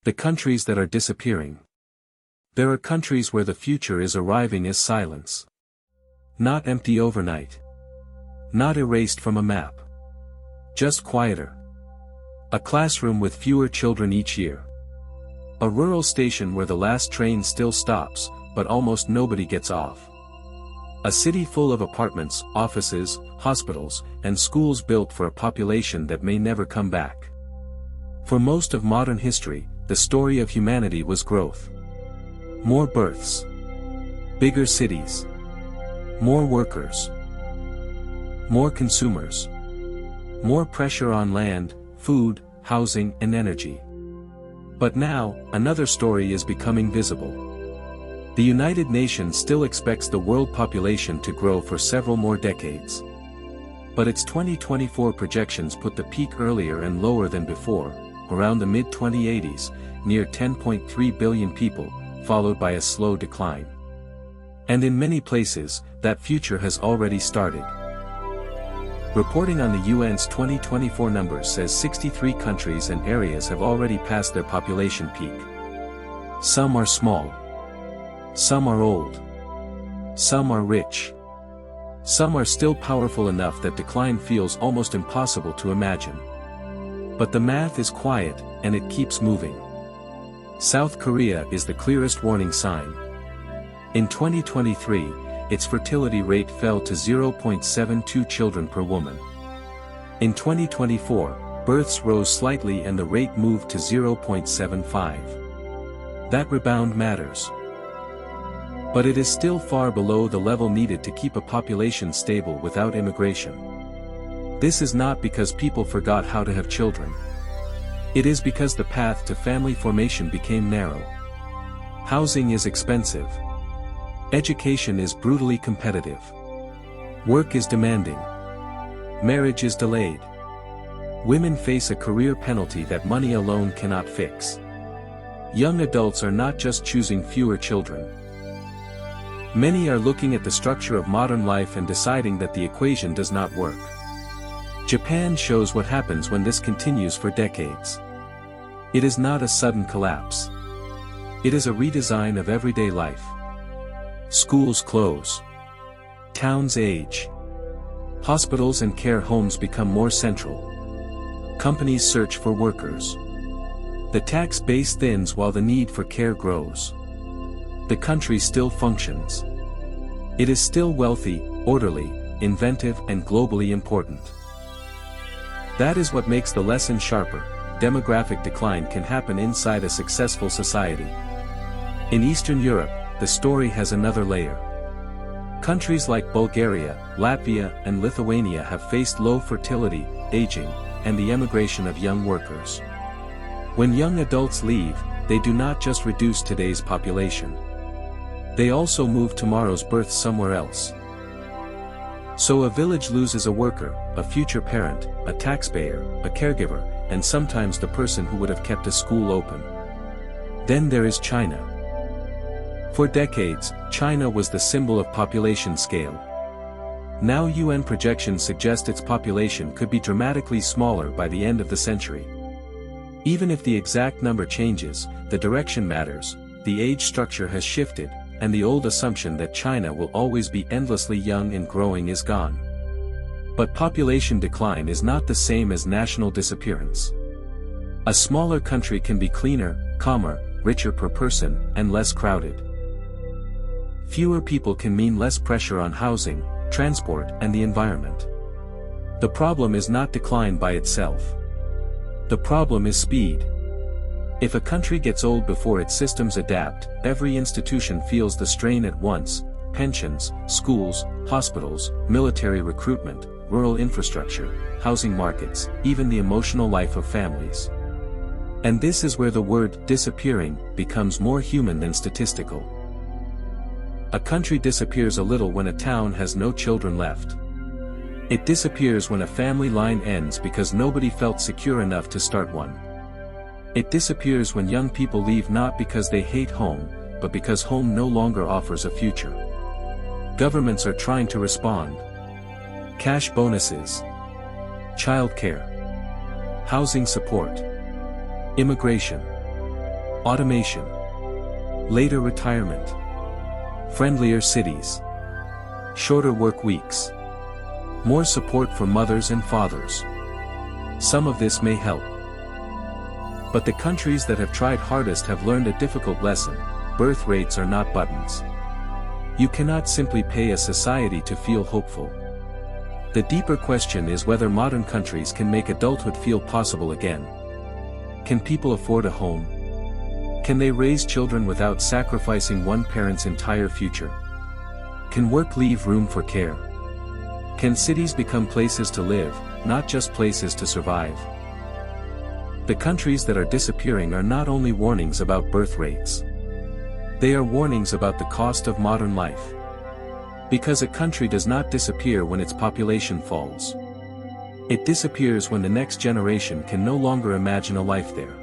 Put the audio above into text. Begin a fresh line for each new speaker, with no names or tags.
The countries that are disappearing. There are countries where the future is arriving as silence. Not empty overnight. Not erased from a map. Just quieter. A classroom with fewer children each year. A rural station where the last train still stops, but almost nobody gets off. A city full of apartments, offices, hospitals, and schools built for a population that may never come back. For most of modern history, the story of humanity was growth. More births. Bigger cities. More workers. More consumers. More pressure on land, food, housing, and energy. But now, another story is becoming visible. The United Nations still expects the world population to grow for several more decades. But its 2024 projections put the peak earlier and lower than before, around the mid-2080s, near 10.3 billion people, followed by a slow decline. And in many places, that future has already started. Reporting on the UN's 2024 numbers says 63 countries and areas have already passed their population peak. Some are small. Some are old. Some are rich. Some are still powerful enough that decline feels almost impossible to imagine. But the math is quiet, and it keeps moving. South Korea is the clearest warning sign. In 2023, its fertility rate fell to 0.72 children per woman. In 2024, births rose slightly and the rate moved to 0.75. That rebound matters. But it is still far below the level needed to keep a population stable without immigration. This is not because people forgot how to have children. It is because the path to family formation became narrow. Housing is expensive. Education is brutally competitive. Work is demanding. Marriage is delayed. Women face a career penalty that money alone cannot fix. Young adults are not just choosing fewer children. Many are looking at the structure of modern life and deciding that the equation does not work. Japan shows what happens when this continues for decades. It is not a sudden collapse. It is a redesign of everyday life. Schools close. Towns age. Hospitals and care homes become more central. Companies search for workers. The tax base thins while the need for care grows. The country still functions. It is still wealthy, orderly, inventive, and globally important. That is what makes the lesson sharper. Demographic decline can happen inside a successful society. In Eastern Europe, the story has another layer. Countries like Bulgaria, Latvia, and Lithuania have faced low fertility, aging, and the emigration of young workers. When young adults leave, they do not just reduce today's population. They also move tomorrow's births somewhere else. So a village loses a worker, a future parent, a taxpayer, a caregiver, and sometimes the person who would have kept a school open. Then there is China. For decades, China was the symbol of population scale. Now UN projections suggest its population could be dramatically smaller by the end of the century. Even if the exact number changes, the direction matters. The age structure has shifted, and the old assumption that China will always be endlessly young and growing is gone. But population decline is not the same as national disappearance. A smaller country can be cleaner, calmer, richer per person, and less crowded. Fewer people can mean less pressure on housing, transport, and the environment. The problem is not decline by itself. The problem is speed. If a country gets old before its systems adapt, every institution feels the strain at once: pensions, schools, hospitals, military recruitment, rural infrastructure, housing markets, even the emotional life of families. And this is where the word disappearing becomes more human than statistical. A country disappears a little when a town has no children left. It disappears when a family line ends because nobody felt secure enough to start one. It disappears when young people leave not because they hate home, but because home no longer offers a future. Governments are trying to respond. Cash bonuses. Childcare. Housing support. Immigration. Automation. Later retirement. Friendlier cities. Shorter work weeks. More support for mothers and fathers. Some of this may help. But the countries that have tried hardest have learned a difficult lesson: birth rates are not buttons. You cannot simply pay a society to feel hopeful. The deeper question is whether modern countries can make adulthood feel possible again. Can people afford a home? Can they raise children without sacrificing one parent's entire future? Can work leave room for care? Can cities become places to live, not just places to survive? The countries that are disappearing are not only warnings about birth rates. They are warnings about the cost of modern life. Because a country does not disappear when its population falls. It disappears when the next generation can no longer imagine a life there.